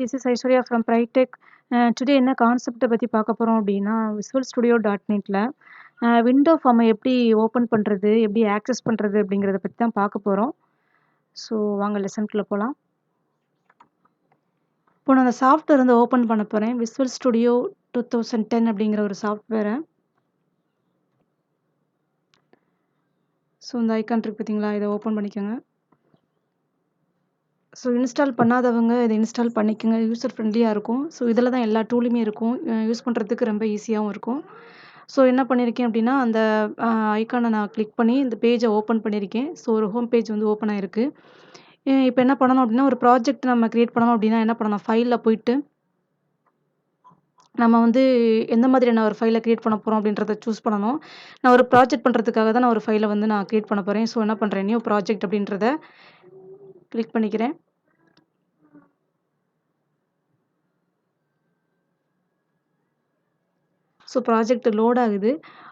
This is Aishwarya from Pritech. Today என்ன கான்செப்ட்டை பற்றி பார்க்க போகிறோம் அப்படின்னா விசுவல் ஸ்டுடியோ டாட் நெட்டில் விண்டோ ஃபார்மை எப்படி ஓப்பன் பண்ணுறது, எப்படி ஆக்சஸ் பண்ணுறது அப்படிங்கிறத பற்றி தான் பார்க்க போகிறோம். ஸோ வாங்க லெசன்குள்ளே போகலாம். இப்போ நான் அந்த சாஃப்ட்வேர் வந்து ஓப்பன் பண்ண போகிறேன். விசுவல் ஸ்டுடியோ 2010 அப்படிங்கிற ஒரு சாஃப்ட்வேரை. ஸோ இந்த ஐக்கான் இருக்கு பார்த்தீங்களா, இதை ஓப்பன் பண்ணிக்கோங்க. ஸோ இன்ஸ்டால் பண்ணாதவங்க இதை இன்ஸ்டால் பண்ணிக்கோங்க. யூசர் ஃப்ரெண்ட்லியாக இருக்கும். ஸோ இதில் தான் எல்லா டூலுமே இருக்கும். யூஸ் பண்ணுறதுக்கு ரொம்ப ஈஸியாகவும் இருக்கும். ஸோ என்ன பண்ணியிருக்கேன் அப்படின்னா, அந்த ஐக்கானை நான் கிளிக் பண்ணி இந்த பேஜை ஓப்பன் பண்ணியிருக்கேன். ஸோ ஒரு ஹோம் பேஜ் வந்து ஓப்பன் ஆயிருக்கு. இப்போ என்ன பண்ணணும் அப்படின்னா, ஒரு ப்ராஜெக்ட் நம்ம கிரியேட் பண்ணணும் அப்படின்னா என்ன பண்ணணும், ஃபைலில் போயிட்டு நம்ம வந்து எந்த மாதிரியான ஒரு ஃபைலை கிரியேட் பண்ண போகிறோம் அப்படின்றத சூஸ் பண்ணணும். நான் ஒரு ப்ராஜெக்ட் பண்ணுறதுக்காக தான் நான் ஒரு ஃபைலை வந்து நான் கிரியேட் பண்ண போகிறேன். ஸோ என்ன பண்ணுறேன், நியூ ப்ராஜெக்ட் அப்படின்றத கிளிக் பண்ணிக்கிறேன். ஸோ ப்ராஜெக்ட் லோட் ஆகுது.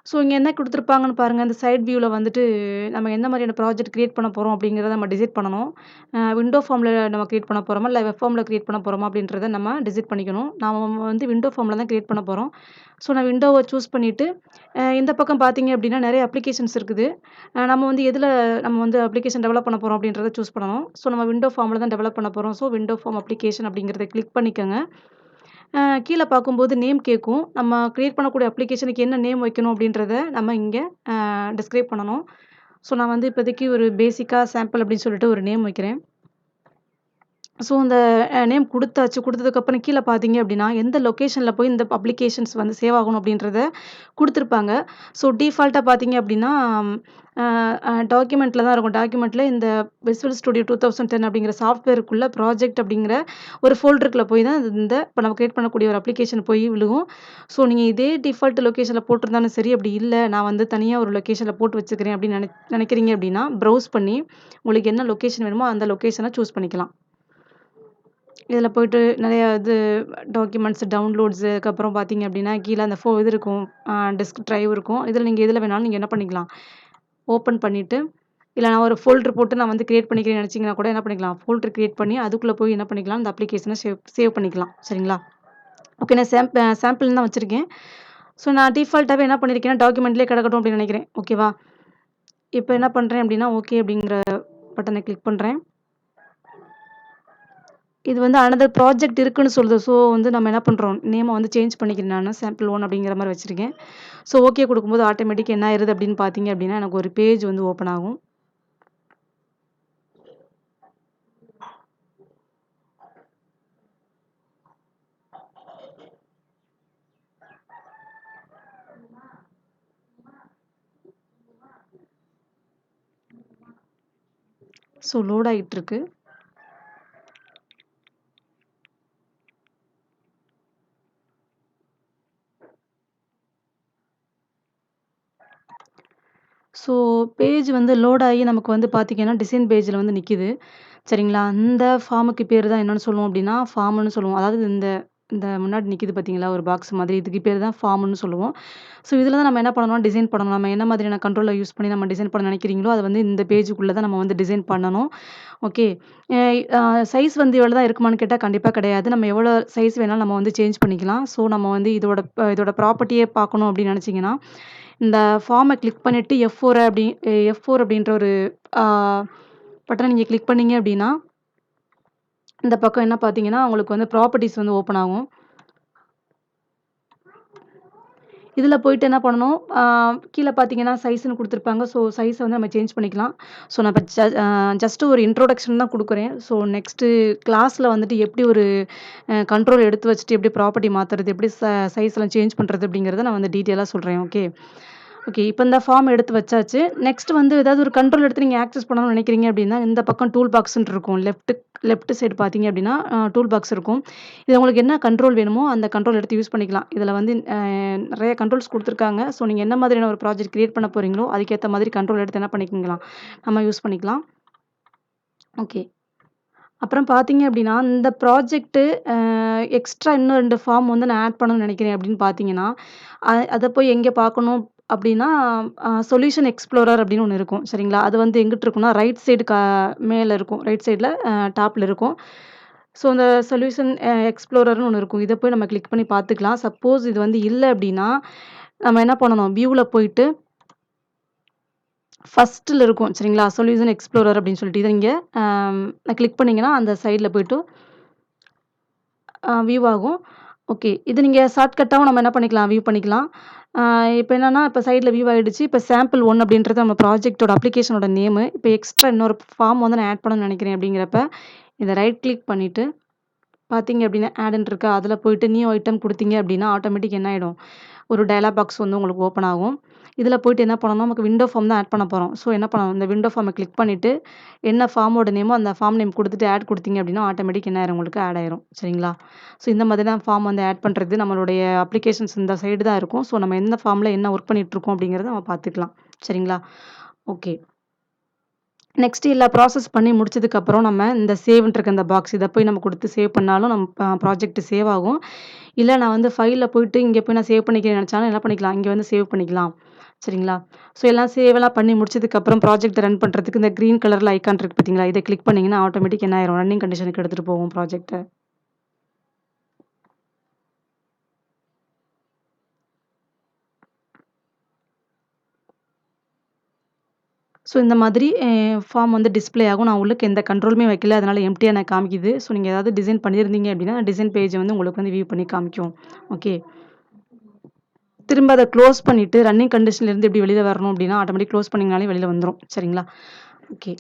ஸோ இங்கே என்ன கொடுத்துருப்பாங்கன்னு பாருங்கள். இந்த சைட் வியூவில் வந்துட்டு நம்ம எந்த மாதிரியான ப்ராஜெக்ட் கிரியேட் பண்ண போகிறோம் அப்படிங்கிறத நம்ம டிசைட் பண்ணணும். விண்டோ ஃபார்மில் நம்ம கிரியேட் பண்ண போகிறோமா இல்லை வெப் ஃபார்மில் கிரியேட் பண்ண போகிறோமா அப்படின்றத நம்ம டிசைட் பண்ணிக்கணும். நம்ம வந்து விண்டோ ஃபார்மில் தான் கிரியேட் பண்ண போகிறோம். ஸோ நான் விண்டோவை சூஸ் பண்ணிவிட்டு இந்த பக்கம் பார்த்தீங்க அப்படின்னா நிறைய அப்ளிகேஷன்ஸ் இருக்குது. நம்ம வந்து எதில் நம்ம வந்து அப்ளிகேஷன் டெவலப் பண்ண போகிறோம் அப்படின்றத சூஸ் பண்ணணும். ஸோ நம்ம விண்டோ ஃபார்மில் தான் டெவலப் பண்ண போகிறோம். ஸோ விண்டோ ஃபார்ம் அப்ளிகேஷன் அப்படிங்கிறத கிளிக் பண்ணிக்கோங்க. கீழே பார்க்கும்போது நேம் கேட்கும். நம்ம கிரியேட் பண்ணக்கூடிய அப்ளிகேஷனுக்கு என்ன நேம் வைக்கணும் அப்படின்றத நம்ம இங்கே டிஸ்கிரைப் பண்ணணும். ஸோ நான் வந்து இப்போதைக்கு ஒரு பேசிக்காக சாம்பிள் அப்படின்னு சொல்லிட்டு ஒரு நேம் வைக்கிறேன். ஸோ அந்த நேம் கொடுத்தாச்சு. கொடுத்ததுக்கப்புறம் கீழே பார்த்தீங்க அப்படின்னா எந்த லொக்கேஷனில் போய் இந்த அப்ளிகேஷன்ஸ் வந்து சேவ் ஆகணும் அப்படின்றத கொடுத்துருப்பாங்க. ஸோ டிஃபால்ட்டாக பார்த்தீங்க அப்படின்னா டாக்குமெண்ட்டில் தான் இருக்கும். டாக்குமெண்ட்டில் இந்த விசுவல் ஸ்டுடியோ 2010 அப்படிங்கிற சாஃப்ட்வேருக்குள்ளே ப்ராஜெக்ட் அப்படிங்கிற ஒரு ஃபோல்டருக்குள்ளே போய் தான் இந்த இப்போ நம்ம கிரியேட் பண்ணக்கூடிய ஒரு அப்ளிகேஷன் போய் விழுகும். ஸோ நீங்கள் இதே டிஃபால்ட் லொக்கேஷனில் போட்டிருந்தாலும் சரி, அப்படி இல்லை நான் வந்து தனியாக ஒரு லொக்கேஷனில் போட்டு வச்சுக்கிறேன் அப்படின்னு நினைக்கிறீங்க அப்படின்னா ப்ரௌஸ் பண்ணி உங்களுக்கு என்ன லொக்கேஷன் வேணுமோ அந்த லொக்கேஷனை சூஸ் பண்ணிக்கலாம். இதில் போய்ட்டு நிறையா இது டாக்குமெண்ட்ஸ் டவுன்லோட்ஸு, அதுக்கப்புறம் பார்த்தீங்க அப்படின்னா கீழே அந்த இது இருக்கும், டிஸ்க் ட்ரைவ் இருக்கும். இதில் நீங்கள் எதில் வேணாலும் நீங்கள் என்ன பண்ணிக்கலாம், ஓப்பன் பண்ணிவிட்டு இல்லை நான் ஒரு ஃபோல்ட்ரு போட்டு நான் வந்து கிரியேட் பண்ணிக்கிறேன்னு நினச்சிங்கன்னா கூட என்ன பண்ணிக்கலாம், ஃபோல்ட்ரு கிரியேட் பண்ணி அதுக்குள்ளே போய் என்ன பண்ணிக்கலாம், இந்த அப்ளிகேஷனை சேவ் பண்ணிக்கலாம். சரிங்களா? ஓகே, நான் சாம்பிள் தான் வச்சுருக்கேன். ஸோ நான் டிஃபால்ட்டாகவே என்ன பண்ணியிருக்கேன்னா டாக்குமெண்ட்லேயே கிடக்கட்டும் அப்படின்னு நினைக்கிறேன். ஓகேவா? இப்போ என்ன பண்ணுறேன் அப்படின்னா ஓகே அப்படிங்கிற பட்டனை கிளிக் பண்ணுறேன். இது வந்து அனதர் ப்ராஜெக்ட் இருக்குன்னு சொல்லுது. ஸோ வந்து நம்ம என்ன பண்ணுறோம், நேமை வந்து சேஞ்ச் பண்ணிக்கிறேன். நான் சாம்பிள் 1 அப்படிங்கிற மாதிரி வச்சுருக்கேன். ஸோ ஓகே கொடுக்கும்போது ஆட்டோமேட்டிக் என்ன ஆயிருது அப்படின்னு பார்த்தீங்க அப்படின்னா எனக்கு ஒரு பேஜ் வந்து ஓப்பன் ஆகும். ஸோ லோட் ஆகிட்டு இருக்கு. ஸோ பேஜ் வந்து லோட் ஆகி நமக்கு வந்து பார்த்தீங்கன்னா டிசைன் பேஜில் வந்து நிற்கிது. சரிங்களா? அந்த ஃபார்முக்கு பேர் தான் என்னென்னு சொல்லுவோம் அப்படின்னா ஃபார்ம்னு சொல்லுவோம். அதாவது இந்த இந்த முன்னாடி நிற்கிது பார்த்தீங்களா ஒரு பாக்ஸ் மாதிரி, இதுக்கு பேர் தான் ஃபார்ம்னு சொல்லுவோம். ஸோ இதில் தான் நம்ம என்ன பண்ணணும், டிசைன் பண்ணணும். நம்ம என்ன மாதிரியான கண்ட்ரோலை யூஸ் பண்ணி நம்ம டிசைன் பண்ண நினைக்கிறீங்களோ அதை வந்து இந்த பேஜுக்குள்ளே தான் நம்ம வந்து டிசைன் பண்ணணும். ஓகே. சைஸ் வந்து இவ்வளோ தான் இருக்குமான்னு கேட்டால் கண்டிப்பாக கிடையாது. நம்ம எவ்வளோ சைஸ் வேணாலும் நம்ம வந்து சேஞ்ச் பண்ணிக்கலாம். ஸோ நம்ம வந்து இதோட ப்ராப்பர்ட்டியே பார்க்கணும் அப்படின்னு நினச்சிங்கன்னா இந்த ஃபார்மை கிளிக் பண்ணிவிட்டு F4 அப்படின்ற ஒரு பட்டனை நீங்கள் கிளிக் பண்ணீங்க அப்படின்னா இந்த பக்கம் என்ன பார்த்தீங்கன்னா உங்களுக்கு வந்து ப்ராப்பர்ட்டிஸ் வந்து ஓப்பன் ஆகும். இதில் போயிட்டு என்ன பண்ணணும், கீழே பார்த்தீங்கன்னா சைஸ்ன்னு கொடுத்துருப்பாங்க. ஸோ சைஸை வந்து நம்ம சேஞ்ச் பண்ணிக்கலாம். ஸோ நான் இப்போ ஜஸ்ட்டு ஒரு இன்ட்ரோடக்ஷன் தான் கொடுக்குறேன். ஸோ நெக்ஸ்ட்டு கிளாஸில் வந்துட்டு எப்படி ஒரு கண்ட்ரோல் எடுத்து வச்சுட்டு எப்படி ப்ராப்பர்ட்டி மாற்றுறது, எப்படி சைஸ்லாம் சேஞ்ச் பண்ணுறது அப்படிங்கிறத நான் வந்து டீட்டெயிலாக சொல்கிறேன். ஓகே. இப்போ இந்த ஃபார்ம் எடுத்து வச்சாச்சு. நெக்ஸ்ட் வந்து ஏதாவது ஒரு கண்ட்ரோல் எடுத்து நீங்கள் ஆக்சஸ் பண்ணணும்னு நினைக்கிறீங்க அப்படின்னா இந்த பக்கம் டூல் பாக்ஸ்ன்னு இருக்கும். லெஃப்ட் சைடு பார்த்தீங்க அப்படின்னா டூல் பாக்ஸ் இருக்கும். இது உங்களுக்கு என்ன கண்ட்ரோல் வேணுமோ அந்த கண்ட்ரோல் எடுத்து யூஸ் பண்ணிக்கலாம். இதில் வந்து நிறைய கண்ட்ரோல்ஸ் கொடுத்துருக்காங்க. ஸோ நீங்கள் என்ன மாதிரியான ஒரு ப்ராஜெக்ட் கிரியேட் பண்ண போகிறீங்களோ அதுக்கேற்ற மாதிரி கண்ட்ரோல் எடுத்து என்ன பண்ணிக்கலாம், நம்ம யூஸ் பண்ணிக்கலாம். ஓகே. அப்புறம் பார்த்தீங்க அப்படின்னா இந்த ப்ராஜெக்ட்டு எக்ஸ்ட்ரா இன்னும் 2 ஃபார்ம் வந்து நான் ஆட் பண்ணணும்னு நினைக்கிறேன் அப்படின்னு பார்த்தீங்கன்னா அதை போய் எங்கே பார்க்கணும் அப்படின்னா சொல்யூஷன் எக்ஸ்ப்ளோரர் அப்படின்னு ஒன்று இருக்கும். சரிங்களா? அது வந்து எங்கிட்டு இருக்குன்னா ரைட் சைடு மேலே இருக்கும். ரைட் சைடில் டாப்பில் இருக்கும். ஸோ அந்த சொல்யூஷன் எக்ஸ்ப்ளோரர்ன்னு ஒண்ணு இருக்கும். இத போய் நம்ம கிளிக் பண்ணி பார்த்துக்கலாம். சப்போஸ் இது வந்து இல்ல அப்டின்னா, நம்ம என்ன பண்ணணும், வியூல போயிட்டு ஃபர்ஸ்ட்ல இருக்கும் சரிங்களா? சொல்யூஷன் எக்ஸ்ப்ளோரர் அப்டின்னு சொல்லிட்டு இத நீங்க கிளிக் பண்ணீங்கன்னா, அந்த சைட்ல போயிட்டு வியூ ஆகும். ஓகே. இது நீங்க ஷார்ட்கட்டாவும் நம்ம என்ன பண்ணிக்கலாம், வியூ பண்ணிக்கலாம். இப்ப என்னன்னா, இப்ப சைட்ல வியூ ஆயிடுச்சு. இப்ப சாம்பிள் 1 அப்படின்றது நம்ம ப்ராஜெக்ட்டோட அப்ளிகேஷனோட நேமு. இப்ப எக்ஸ்ட்ரா இன்னொரு ஃபார்ம் வந்து நான் ஆட் பண்ணணும்னு நெனைக்கிறேன் அப்படிங்கிறப்ப, இத ரைட் கிளிக் பண்ணிட்டு பார்த்தீங்க அப்படின்னா, ஆடுன்னு இருக்கா, அதில போயிட்டு நியூ ஐட்டம் குடுத்தீங்க அப்படின்னா, ஆட்டோமேட்டிக் என்ன ஆயிடும், ஒரு டயலாக் பாக்ஸ் வந்து உங்களுக்கு ஓப்பன் ஆகும். இதில போயிட்டு என்ன பண்ணணும், நமக்கு விண்டோ ஃபார்ம் தான் ஆட் பண்ண போறோம். ஸோ என்ன பண்ணணும், இந்த விண்டோ ஃபார்ம கிளிக் பண்ணிட்டு, என்ன ஃபார்மோட நேமோ அந்த ஃபார்ம் நேம் குடுத்துட்டு ஆட் குடுத்தீங்க அப்படின்னா, ஆட்டோமேட்டிக் என்ன ஆயிரும் உங்களுக்கு ஆட் ஆயிரும். சரிங்களா? ஸோ இந்த மாதிரி தான் ஃபார்ம் வந்து ஆட் பண்றது. நம்மளுடைய அப்ளிகேஷன்ஸ் இந்த சைடு தான் இருக்கும். ஸோ நம்ம எந்த ஃபார்ம்ல என்ன ஒர்க் பண்ணிட்டு இருக்கோம் அப்படிங்கிறத நம்ம பார்த்துக்கலாம். சரிங்களா? ஓகே. நெக்ஸ்ட் எல்லா ப்ராசஸ் பண்ணி முடிச்சதுக்கப்புறம் நம்ம இந்த சேவ்ன்னு இருக்க இந்த பாக்ஸ் இத போய் நம்ம குடுத்து சேவ் பண்ணாலும் நம் ப்ராஜெக்ட் சேவ் ஆகும். இல்ல நான் வந்து ஃபைல்ல போயிட்டு இங்க போய் நான் சேவ் பண்ணிக்கிறேன்னு நெனச்சாலும் என்ன பண்ணிக்கலாம், இங்க வந்து சேவ் பண்ணிக்கலாம். சரிங்களா? ஸோ எல்லாம் சேவெல்லாம் பண்ணி முடிச்சதுக்கப்புறம் ப்ராஜெக்ட்ட ரன் பண்றதுக்கு இந்த கிரீன் கலர்ல ஐகான் இருக்கு பார்த்தீங்களா? இத கிளிக் பண்ணீங்கன்னா ஆட்டோமேட்டிக் என்ன ஆயிரும் ரன்னிங் கண்டிஷனுக்கு எடுத்துட்டு போகும் ப்ராஜெக்ட்ட. ஸோ இந்த மாதிரி ஃபார்ம் வந்து டிஸ்ப்ளே ஆகும். நான் உள்ளுக்கு எந்த கண்ட்ரோலுமே வைக்கல. அதனால எம்ப்டியா எனக்கு காமிக்குது. ஸோ நீங்க ஏதாவது டிசைன் பண்ணியிருந்தீங்க அப்டின்னா, டிசைன் பேஜ வந்து உங்களுக்கு வந்து வியூ பண்ணி காமிக்கும். ஓகே. திரும்ப அத க்ளோஸ் பண்ணிட்டு ரன்னிங் கண்டிஷன்ல இருந்து எப்படி வெளில வரணும் அப்டின்னா, ஆட்டோமேட்டிக் க்ளோஸ் பண்ணீங்கனாலே வெளில வந்துரும். சரிங்களா? ஓகே.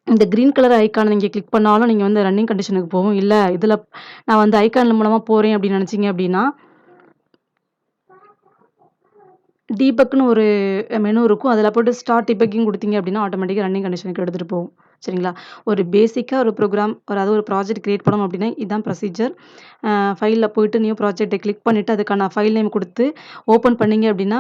இந்த கிரீன் கலர் ஐகான நீங்க கிளிக் பண்ணாலும் நீங்க வந்து ரன்னிங் கண்டிஷனுக்கு போகும். இல்ல இதுல நான் வந்து ஐகான் மூலமா போறேன் அப்டின்னு நெனச்சீங்க அப்டின்னா டீபக்ன்னு ஒரு மெனு இருக்கும். அதில போட்டு ஸ்டார்ட் டிபக்கிங் குடுத்தீங்க அப்டின்னா, ஆட்டோமேட்டிக்கா ரன்னிங் கண்டிஷனுக்கு எடுத்துட்டு போகும். சரிங்களா? ஒரு பேசிக்கா ஒரு ப்ரோகிராம் அதாவது ஒரு ப்ராஜெக்ட் கிரியேட் பண்ணணும் அப்டின்னா, இதான் ப்ரொசீஜர். ஃபைல்ல போயிட்டு நியூ ப்ராஜெக்ட்ட கிளிக் பண்ணிட்டு, அதுக்கான ஃபைல் நேம் குடுத்து ஓப்பன் பண்ணீங்க அப்டின்னா,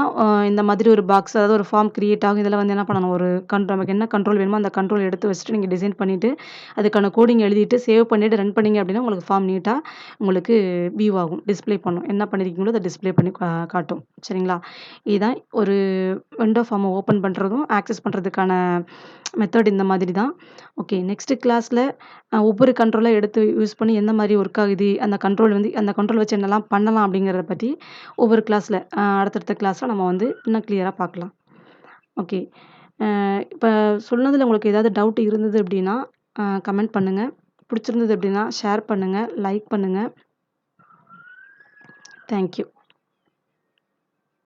இந்த மாதிரி ஒரு பாக்ஸ் அதாவது ஒரு ஃபார்ம் கிரியேட் ஆகும். இதில வந்து என்ன பண்ணணும், ஒரு நமக்கு என்ன கண்ட்ரோல் வேணுமோ அந்த கண்ட்ரோல் எடுத்து வச்சுட்டு நீங்க டிசைன் பண்ணிட்டு, அதுக்கான கோடிங் எழுதிட்டு, சேவ் பண்ணிட்டு, ரன் பண்ணீங்க அப்டின்னா, உங்களுக்கு ஃபார்ம் நீட்டா உங்களுக்கு வியூ ஆகும். டிஸ்ப்ளே பண்ணும். என்ன பண்ணியிருக்கீங்களோ அத டிஸ்ப்ளே பண்ணி காட்டும். சரிங்களா? இதுதான் ஒரு விண்டோ ஃபார்ம ஓப்பன் பண்றதும், ஆக்சஸ் பண்றதுக்கான மெத்தட் இந்த மாதிரி தான். ஓகே. நெக்ஸ்ட் கிளாஸ்ல ஒவ்வொரு கண்ட்ரோலா எடுத்து யூஸ் பண்ணி எந்த மாரி ஒர்க் ஆகுது, அந்த கண்ட்ரோல் வச்சு என்னலாம் பண்ணலாம் அப்படிங்கிறத பத்தி ஒவ்வொரு கிளாஸ்ல அடுத்தடுத்த கிளாஸ்ல நம்ம வந்து இன்னும் கிளியரா பார்க்கலாம். ஓகே. இப்ப சொன்னதுல உங்களுக்கு ஏதாவது டவுட் இருந்தது அப்படின்னா, கமெண்ட் பண்ணுங்க. பிடிச்சிருந்தது அப்படின்னா ஷேர் பண்ணுங்க, லைக் பண்ணுங்க. Thank you.